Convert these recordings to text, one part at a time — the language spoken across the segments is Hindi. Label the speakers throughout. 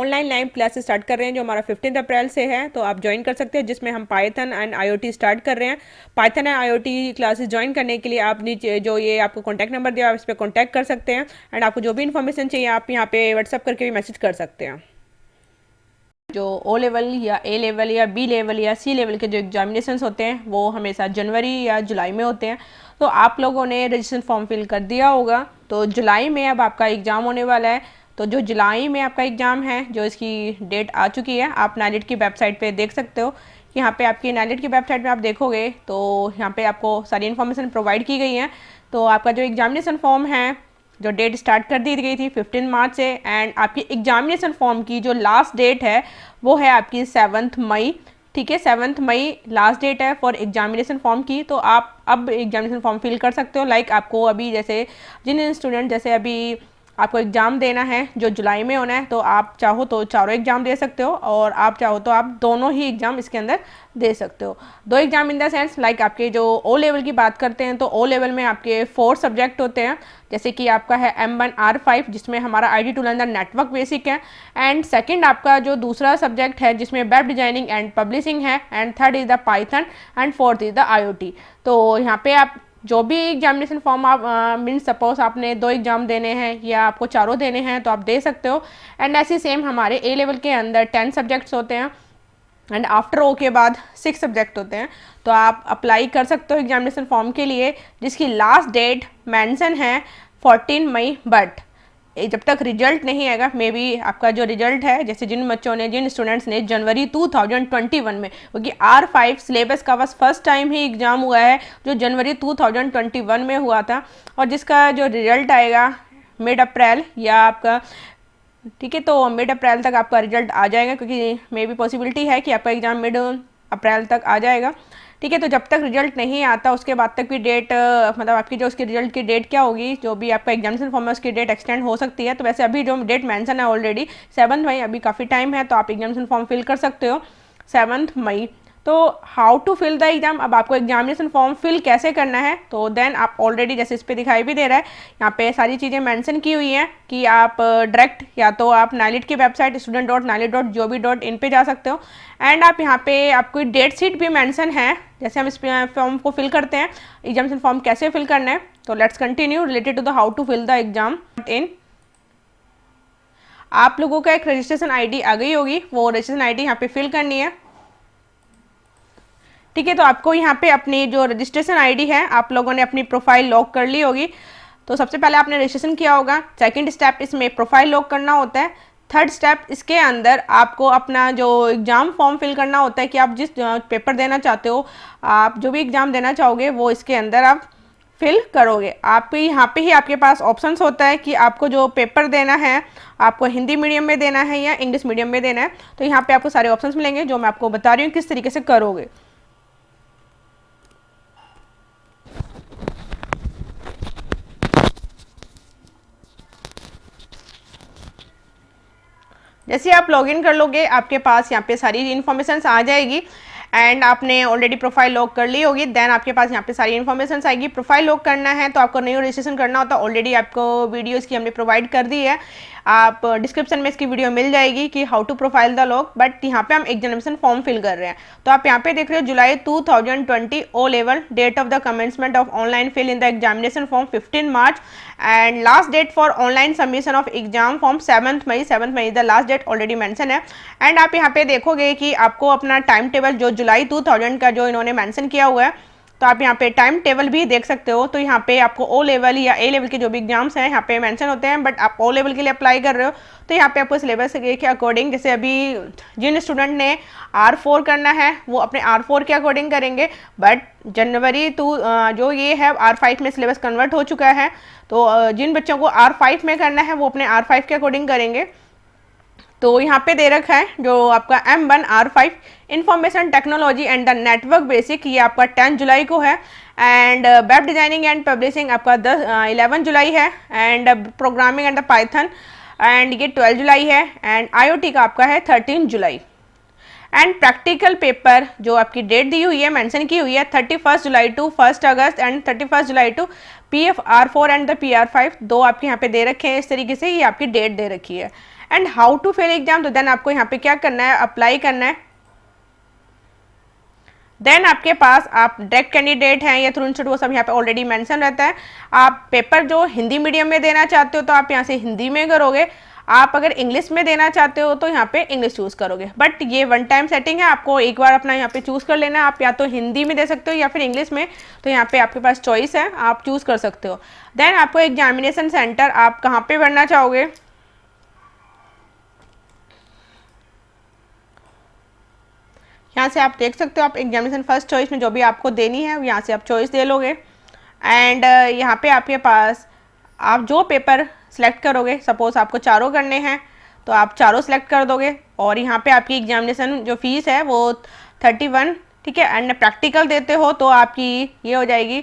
Speaker 1: ऑनलाइन लाइव क्लास स्टार्ट कर रहे हैं जो हमारा 15 अप्रैल से है, तो आप ज्वाइन कर सकते हैं, जिसमें हम पाइथन एंड आईओटी स्टार्ट कर रहे हैं। Python and IoT classes join करने के लिए आप नीचे जो ये आपको कॉन्टैक्ट नंबर दिया आप इस पर कॉन्टैक्ट कर सकते हैं, एंड आपको जो भी इन्फॉर्मेशन चाहिए आप यहाँ पे व्हाट्सअप करके भी मैसेज कर सकते हैं। जो ओ लेवल या ए लेवल या बी लेवल या सी लेवल के जो एग्जामिनेशंस होते हैं वो हमेशा जनवरी या जुलाई में होते हैं। तो आप लोगों ने रजिस्ट्रेशन फॉर्म फिल कर दिया होगा, तो जुलाई में अब आपका एग्ज़ाम होने वाला है। तो जो जुलाई में आपका एग्ज़ाम है, जो इसकी डेट आ चुकी है, आप नाइलिट की वेबसाइट पे देख सकते हो। यहाँ पे आपकी नाइलिट की वेबसाइट में आप देखोगे तो यहाँ पे आपको सारी इन्फॉर्मेशन प्रोवाइड की गई है। तो आपका जो एग्जामिनेशन फॉर्म है, जो डेट स्टार्ट कर दी गई थी 15 मार्च से, एंड आपकी एग्जामिनेशन फॉर्म की जो लास्ट डेट है वो है आपकी 7 मई। ठीक है, 7 मई लास्ट डेट है फॉर एग्जामिनेशन फॉर्म की। तो आप अब एग्जामिनेशन फॉर्म फिल कर सकते हो। लाइक आपको अभी जैसे जिन स्टूडेंट जैसे अभी आपको एग्ज़ाम देना है जो जुलाई में होना है, तो आप चाहो तो चारों एग्ज़ाम दे सकते हो, और आप चाहो तो आप दोनों ही एग्ज़ाम इसके अंदर दे सकते हो। दो exam in the sense, like आपके जो ओ लेवल की बात करते हैं तो ओ लेवल में आपके 4 सब्जेक्ट होते हैं, जैसे कि आपका है M1R5 जिसमें हमारा ID टूल अंदर नेटवर्क बेसिक है, एंड सेकंड आपका जो दूसरा सब्जेक्ट है जिसमें वेब डिजाइनिंग एंड पब्लिशिंग है, and third is the Python, and fourth is the IoT। तो यहाँ पे आप जो भी एग्जामिनेशन फॉर्म आप मीन सपोज आपने 2 एग्ज़ाम देने हैं या आपको चारों देने हैं तो आप दे सकते हो। एंड ऐसे सेम हमारे ए लेवल के अंदर 10 सब्जेक्ट्स होते हैं, एंड आफ्टर ओ के बाद 6 सब्जेक्ट होते हैं। तो आप अप्लाई कर सकते हो एग्जामिनेशन फॉर्म के लिए, जिसकी लास्ट डेट मेंशन है 14 मई। बट जब तक रिजल्ट नहीं आएगा, मे बी आपका जो रिजल्ट है, जैसे जिन बच्चों ने जिन स्टूडेंट्स ने जनवरी 2021 में, क्योंकि R5 सिलेबस का बस फर्स्ट टाइम ही एग्ज़ाम हुआ है जो जनवरी 2021 में हुआ था, और जिसका जो रिजल्ट आएगा मिड अप्रैल या आपका, ठीक है, तो मिड अप्रैल तक आपका रिजल्ट आ जाएगा, क्योंकि मे बी पॉसिबिलिटी है कि आपका एग्ज़ाम मिड अप्रैल तक आ जाएगा। ठीक है, तो जब तक रिजल्ट नहीं आता उसके बाद तक भी डेट मतलब आपकी जो उसकी रिजल्ट की डेट क्या होगी, जो भी आपका एग्जामिनेशन फॉर्म है उसकी डेट एक्सटेंड हो सकती है। तो वैसे अभी जो डेट मेंशन है ऑलरेडी 7 मई, अभी काफ़ी टाइम है, तो आप एग्जामिनेशन फॉर्म फिल कर सकते हो 7 मई। तो how to fill the exam, अब आपको एग्जामिनेशन फॉर्म फिल कैसे करना है, तो देन आप ऑलरेडी जैसे इस पे दिखाई भी दे रहा है, यहाँ पे सारी चीज़ें मेंशन की हुई हैं कि आप डायरेक्ट या तो आप नाइलिट की वेबसाइट student.nilit.gov.in पे जा सकते हो, एंड आप यहाँ पे आपको डेट शीट भी मेंशन है, जैसे हम इस फॉर्म को फिल करते हैं एग्जामिनेशन फॉर्म कैसे फिल करना है। तो let's continue related to the how to fill the exam in. आप लोगों का एक रजिस्ट्रेशन ID आ गई होगी, वो रजिस्ट्रेशन ID यहाँ पे फिल करनी है। ठीक है, तो आपको यहाँ पे अपनी जो रजिस्ट्रेशन ID है, आप लोगों ने अपनी प्रोफाइल लॉक कर ली होगी। तो सबसे पहले आपने रजिस्ट्रेशन किया होगा, सेकंड स्टेप इसमें प्रोफाइल लॉक करना होता है, थर्ड स्टेप इसके अंदर आपको अपना जो एग्ज़ाम फॉर्म फिल करना होता है कि आप जिस पेपर देना चाहते हो, आप जो भी एग्ज़ाम देना चाहोगे वो इसके अंदर आप फिल करोगे। आप यहाँ पे ही आपके पास ऑप्शंस होता है कि आपको जो पेपर देना है आपको हिंदी मीडियम में देना है या इंग्लिश मीडियम में देना है। तो यहाँ पे आपको सारे ऑप्शंस मिलेंगे जो मैं आपको बता रही हूँ किस तरीके से करोगे। जैसे आप लॉगिन कर लोगे आपके पास यहाँ पे सारी इन्फॉर्मेशन आ जाएगी, एंड आपने ऑलरेडी प्रोफाइल लॉक कर ली होगी, देन आपके पास यहाँ पे सारी इन्फॉर्मेशन आएगी। प्रोफाइल लॉक करना है तो आपको न्यू रजिस्ट्रेशन करना होता है, ऑलरेडी आपको वीडियो इसकी हमने प्रोवाइड कर दी है, आप डिस्क्रिप्शन में इसकी वीडियो मिल जाएगी कि how to profile the lock. But यहाँ पे हम एग्जामिनेशन फॉर्म फिल कर रहे हैं, तो आप यहाँ पे देख रहे हो July 2020 O level, date of the commencement of online fill in the examination form 15 March, and last date for online submission of exam form 7 May. 7 May the last date already mention है। एंड आप यहाँ पे देखोगे कि आपको अपना टाइम टेबल जो जुलाई 2000 का जो इन्होंने मेंशन किया हुआ है, तो आप यहाँ पे टाइम टेबल भी देख सकते हो। तो यहाँ पे आपको ओ लेवल या ए लेवल के जो भी एग्जाम्स हैं यहाँ पे मेंशन होते हैं, बट आप ओ लेवल के लिए अप्लाई कर रहे हो तो यहाँ पे आपको सिलेबस के अकॉर्डिंग, जैसे अभी जिन स्टूडेंट ने R4 करना है वो अपने R4 के अकॉर्डिंग करेंगे, बट जनवरी जो ये है R5 में सिलेबस कन्वर्ट हो चुका है, तो जिन बच्चों को R5 में करना है वो अपने R5 के अकॉर्डिंग करेंगे। तो यहाँ पे दे रखा है जो आपका M1R5 information technology and the network basic, ये आपका 10 जुलाई को है, and web designing and publishing आपका 11 जुलाई है, and programming and the Python and ये 12 जुलाई है, एंड IoT का आपका है 13 जुलाई। एंड प्रैक्टिकल पेपर जो आपकी डेट दी हुई है मेंशन की हुई है 31 July to 1 August and 31 July to PFR4 and the PR5, दो आपके यहाँ पे दे रखे हैं इस तरीके से, ये आपकी डेट दे रखी है। And how to fill exam, तो देन आपको यहाँ पे क्या करना है, अप्लाई करना है। देन आपके पास आप डायरेक्ट कैंडिडेट हैं या थ्रू इंस्टीट्यूट, वो सब यहाँ पे ऑलरेडी मेंशन रहता है। आप पेपर जो हिंदी मीडियम में देना चाहते हो तो आप यहाँ से हिंदी में करोगे, आप अगर इंग्लिश में देना चाहते हो तो यहाँ पे इंग्लिश चूज़ करोगे। बट ये वन टाइम सेटिंग है, आपको एक बार अपना यहाँ पे चूज़ कर लेना है। आप या तो हिंदी में दे सकते हो या फिर इंग्लिश में, तो यहाँ पे आपके पास चॉइस है, आप चूज़ कर सकते हो। देन आपको एग्जामिनेशन सेंटर आप कहाँ पे भरना चाहोगे, यहाँ से आप देख सकते हो। आप एग्जामिनेशन फर्स्ट चॉइस में जो भी आपको देनी है यहाँ से आप चॉइस दे लोगे। एंड यहाँ पे आपके पास आप जो पेपर सेलेक्ट करोगे, सपोज आपको चारों करने हैं तो आप चारों सेलेक्ट कर दोगे। और यहाँ पे आपकी एग्जामिनेशन जो फीस है वो 31, ठीक है। एंड प्रैक्टिकल देते हो तो आपकी ये हो जाएगी,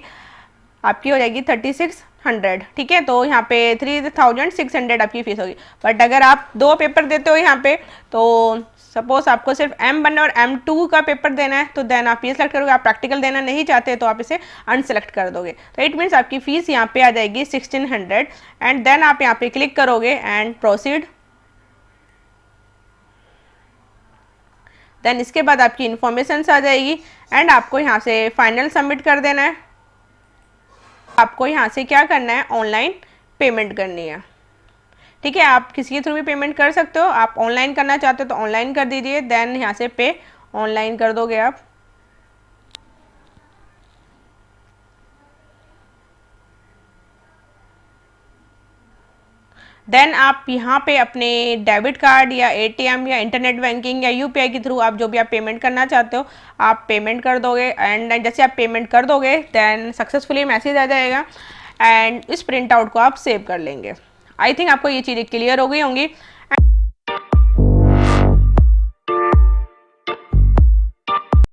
Speaker 1: आपकी हो जाएगी 3600, ठीक है। तो यहाँ पे 3600 आपकी फीस होगी। बट अगर आप दो पेपर देते हो यहाँ पे, तो सपोज आपको सिर्फ M1 और M2 का पेपर देना है तो देन आप ये सेलेक्ट करोगे। आप प्रैक्टिकल देना नहीं चाहते तो आप इसे अनसेलेक्ट कर दोगे। तो इट मीन्स आपकी फ़ीस यहाँ पे आ जाएगी 1600। एंड देन आप यहाँ पे क्लिक करोगे एंड प्रोसीड। देन इसके बाद आपकी इन्फॉर्मेशन आ जाएगी एंड आपको यहाँ से फाइनल सबमिट कर देना है। आपको यहाँ से क्या करना है, ऑनलाइन पेमेंट करनी है, ठीक है। आप किसी के थ्रू भी पेमेंट कर सकते हो, आप ऑनलाइन करना चाहते हो तो ऑनलाइन कर दीजिए। देन यहाँ से पे ऑनलाइन कर दोगे आप। देन आप यहाँ पे अपने डेबिट कार्ड या ATM या इंटरनेट बैंकिंग या UPI के थ्रू आप जो भी आप पेमेंट करना चाहते हो आप पेमेंट कर दोगे। एंड जैसे आप पेमेंट कर दोगे देन सक्सेसफुली मैसेज आ जाएगा एंड इस प्रिंट आउट को आप सेव कर लेंगे। आई थिंक आपको ये चीज़ें क्लियर हो गई होंगी।